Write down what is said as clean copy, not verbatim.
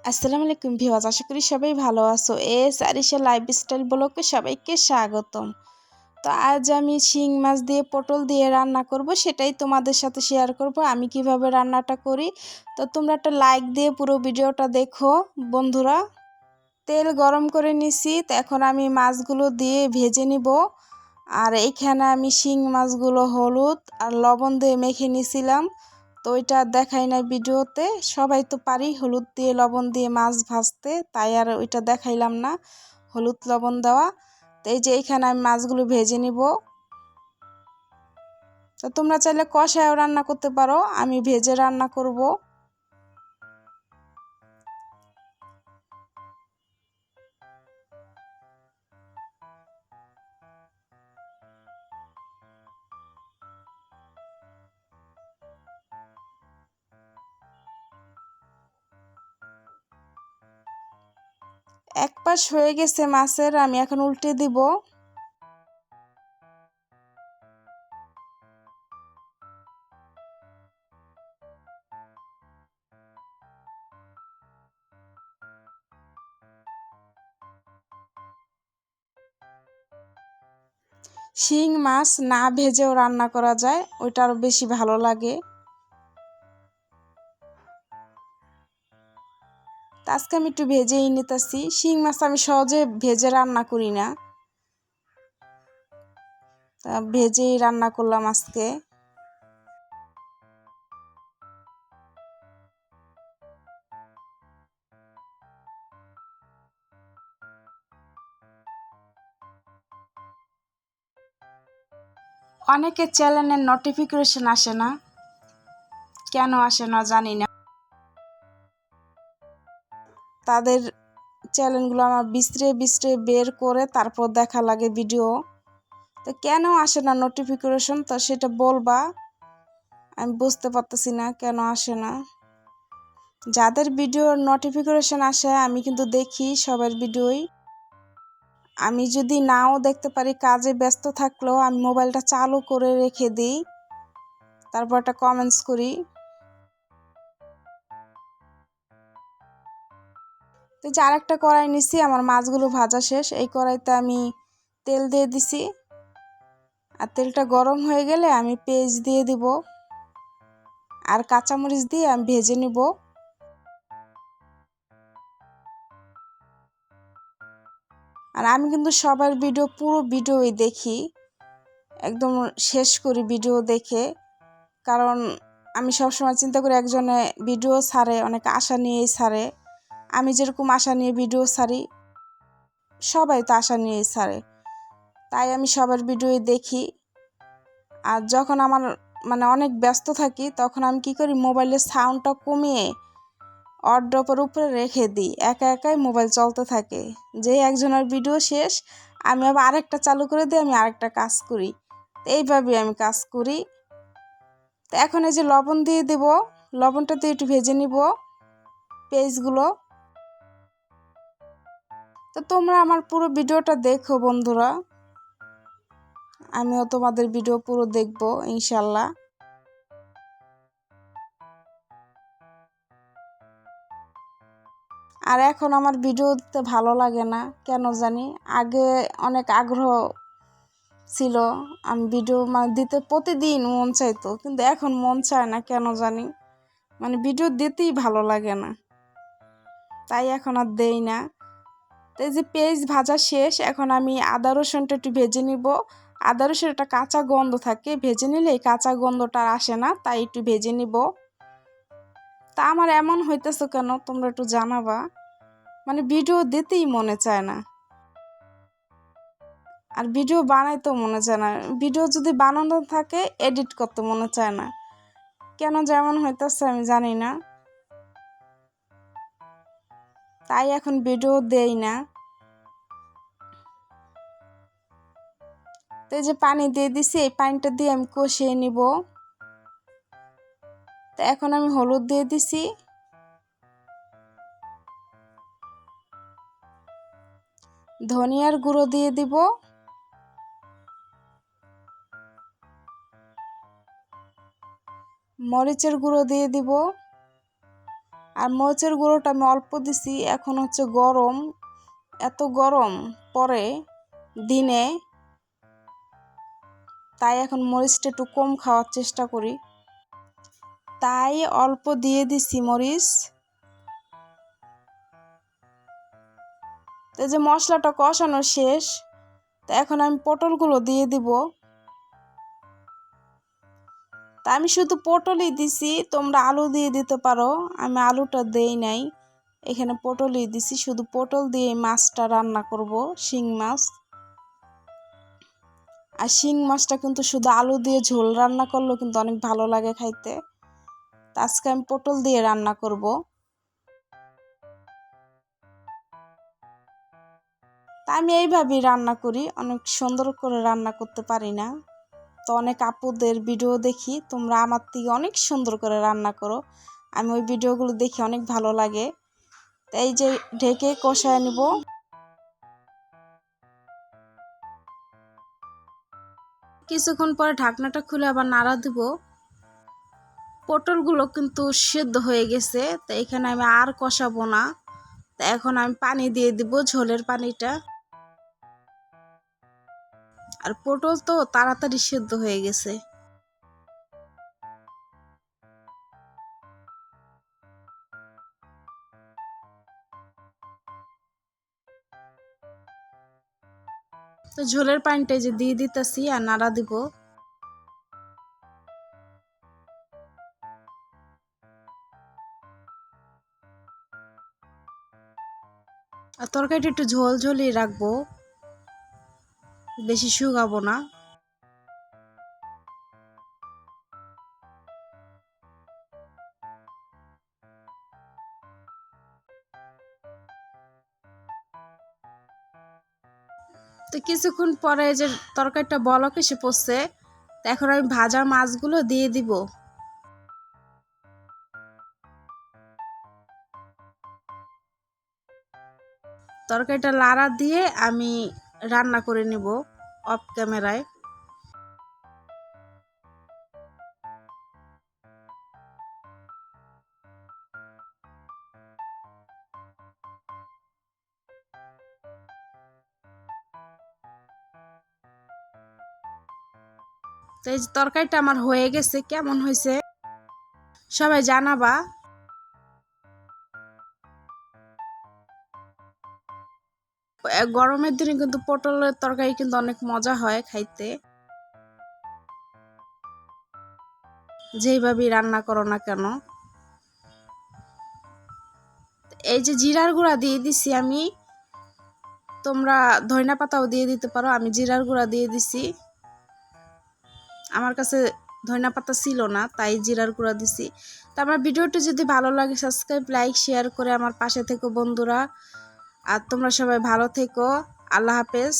আসসালামু আলাইকুম ভিউয়ার্স, আশা করি সবাই ভালো আছো। আরিশা লাইফস্টাইল ব্লগে সবাইকে স্বাগতম। তো আজ আমি শিং মাছ দিয়ে পটল দিয়ে রান্না করব, সেটাই তোমাদের সাথে শেয়ার করব আমি কিভাবে রান্নাটা করি। তো তোমরা একটা লাইক দিয়ে পুরো ভিডিওটা দেখো বন্ধুরা। তেল গরম করে নিছি, তো এখন আমি মাছগুলো দিয়ে ভেজে নিব। আর এইখানে আমি শিং মাছগুলো হলুদ আর লবণ দিয়ে মেখে নিছিলাম। তো ওইটা দেখাই নাই ভিডিওতে, সবাই তো পারি হলুদ দিয়ে লবণ দিয়ে মাছ ভাজতে, তাই আর ওইটা দেখাইলাম না হলুদ লবণ দেওয়া। তো এই যে এইখানে আমি মাছগুলো ভেজে নিব। তো তোমরা চাইলে কষায়ও রান্না করতে পারো, আমি ভেজে রান্না করব। এক পাশ হয়ে গেছে মাছের, আমি এখন উল্টে দিব। শিং মাছ না ভেজেও রান্না করা যায়, ওইটা আরও বেশি ভালো লাগে। আজকে আমি একটু ভেজেই নিতেছি। শিং মাছ আমি সহজে ভেজে রান্না করি না, তা ভেজেই রান্না করলাম আজকে। অনেকের চ্যানেলের নোটিফিকেশন আসে না, কেন আসে না জানি না। তাদের চ্যানেলগুলো আমার বিছড়ে বিছড়ে বের করে তারপর দেখা লাগে ভিডিও। তো কেন আসে না নোটিফিকেশন, তো সেটা বলবা। আমি বুঝতে পারতেছি না কেন আসে না। যাদের ভিডিওর নোটিফিকেশন আসে আমি কিন্তু দেখি সবার ভিডিওই। আমি যদি নাও দেখতে পারি, কাজে ব্যস্ত থাকলেও আমি মোবাইলটা চালু করে রেখে দিই, তারপর একটা কমেন্টস করি। তো যে আরেকটা কড়াই নিছি, আমার মাছগুলো ভাজা শেষ। এই কড়াইতে আমি তেল দিয়ে দিছি, আর তেলটা গরম হয়ে গেলে আমি পেঁয়াজ দিয়ে দিব আর কাঁচামরিচ দিয়ে আমি ভেজে নিব। আর আমি কিন্তু সবার ভিডিও পুরো ভিডিওই দেখি, একদম শেষ করি ভিডিও দেখে। কারণ আমি সবসময় চিন্তা করি, একজনে ভিডিও ছাড়ে অনেক আশা নিয়েই ছাড়ে। আমি যেরকম আশা নিয়ে ভিডিও ছাড়ি, সবাই তো আশা নিয়েই ছাড়ে, তাই আমি সবার ভিডিওই দেখি। আর যখন আমার অনেক ব্যস্ত থাকি, তখন আমি কি করি, মোবাইলের সাউন্ডটা কমিয়ে অর্ডপের উপরে রেখে দিই, একা একাই মোবাইল চলতে থাকে। যেই একজনের ভিডিও শেষ, আমি আবার আরেকটা চালু করে দিই, আমি আরেকটা কাজ করি। এইভাবেই আমি কাজ করি। তো এখন এই যে লবণ দিয়ে দেব, লবণটা দিয়ে একটু ভেজে নিব পেঁয়াজগুলো। তো তোমরা আমার পুরো ভিডিওটা দেখো বন্ধুরা, আমিও তোমাদের ভিডিও পুরো দেখবো ইনশাল্লাহ। আর এখন আমার ভিডিও দিতে ভালো লাগে না, কেন জানি। আগে অনেক আগ্রহ ছিল, আমি ভিডিও দিতে প্রতিদিন মন চাইতো, কিন্তু এখন মন চায় না কেন জানি। ভিডিও দিতেই ভালো লাগে না, তাই এখন আর দেই না। তো এই যে পেঁয়াজ ভাজা শেষ, এখন আমি আদা রসুনটা একটু ভেজে নিব। আদা রসুন একটা কাঁচা গন্ধ থাকে, ভেজে নিলে এই কাঁচা গন্ধটা আর আসে না, তাই একটু ভেজে নিব। তা আমার এমন হইতেছে কেন, তোমরা একটু জানাবা। ভিডিও দিতেই মনে চায় না, আর ভিডিও বানাইতেও মনে চায় না। ভিডিও যদি বানানো থাকে, এডিট করতে মনে চায় না, কেন যেমন হইতেছে আমি জানি না, তাই এখন ভিডিও দেই না। তো এই যে পানি দিয়ে দিছি, এই পানিটা দিয়ে আমি কষিয়ে নিব। তো এখন আমি হলুদ দিয়ে দিছি, ধনিয়ার গুঁড়ো দিয়ে দিব, মরিচের গুঁড়ো দিয়ে দিব, আর মরিচের গুঁড়োটা আমি অল্প দিছি। এখন হচ্ছে গরম, এত গরম পরে দিনে, তাই এখন মরিচটা একটু কম খাওয়ার চেষ্টা করি, তাই অল্প দিয়ে দিছি মরিচ। তো যে মশলাটা কষানো শেষ, তো এখন আমি পটলগুলো দিয়ে দিব। তা আমি শুধু পটলই দিছি, তোমরা আলু দিয়ে দিতে পারো, আমি আলুটা দেই নাই, এখানে পটলই দিছি। শুধু পটল দিয়ে মাছটা রান্না করব, শিং মাছ। আর শিং মাছটা কিন্তু শুধু আলু দিয়ে ঝোল রান্না করলেও কিন্তু অনেক ভালো লাগে খাইতে। আজকে আমি পটল দিয়ে রান্না করব। তা আমি এইভাবেই রান্না করি, অনেক সুন্দর করে রান্না করতে পারি না। তো অনেক আপুদের ভিডিও দেখি, তোমরা আমার থেকে অনেক সুন্দর করে রান্না করো, আমি ওই ভিডিওগুলো দেখি, অনেক ভালো লাগে। তো এই যে ঢেকে কষায় নিব। কিছুক্ষণ পরে ঢাকনাটা খুলে আবার নাড়া দিব। পটলগুলো কিন্তু সিদ্ধ হয়ে গেছে, তো এখানে আমি আর কষাবো না। তো এখন আমি পানি দিয়ে দিব, ঝোলের পানিটা। আর পটল তো তাড়াতাড়ি সিদ্ধ হয়ে গেছে। তো ঝোলের পানিটা যে দিয়ে দিতেছি আর নাড়া দিব। আর তরকারিটা একটু ঝোল ঝোলই রাখবো, বেশি শুকাবো না। তো কিছুক্ষণ পরে যে তরকারিটা বলক এসে পড়ছে, তো এখন আমি ভাজা মাছগুলো দিয়ে দিব। তরকারিটা লাড়া দিয়ে আমি রান্না করে নিব অফ ক্যামেরায়। তো এই যে তরকারিটা আমার হয়ে গেছে, কেমন হয়েছে সবাই জানাবা। গরমের দিনে কিন্তু পটলের তরকারি কিন্তু অনেক মজা হয় খাইতে, যেইভাবেই রান্না করো না কেন। এই যে জিরার গুঁড়া দিয়ে দিছি আমি, তোমরা ধনিয়া পাতাও দিয়ে দিতে পারো, আমি জিরার গুঁড়া দিয়ে দিছি। আমার কাছে ধনিয়া পাতা ছিল না, তাই জিরার গুঁড়া দিছি। তো আমার ভিডিওটি যদি ভালো লাগে সাবস্ক্রাইব, লাইক, শেয়ার করে আমার পাশে থেকো বন্ধুরা। আর তোমরা সবাই ভালো থেকো। আল্লাহ হাফেজ।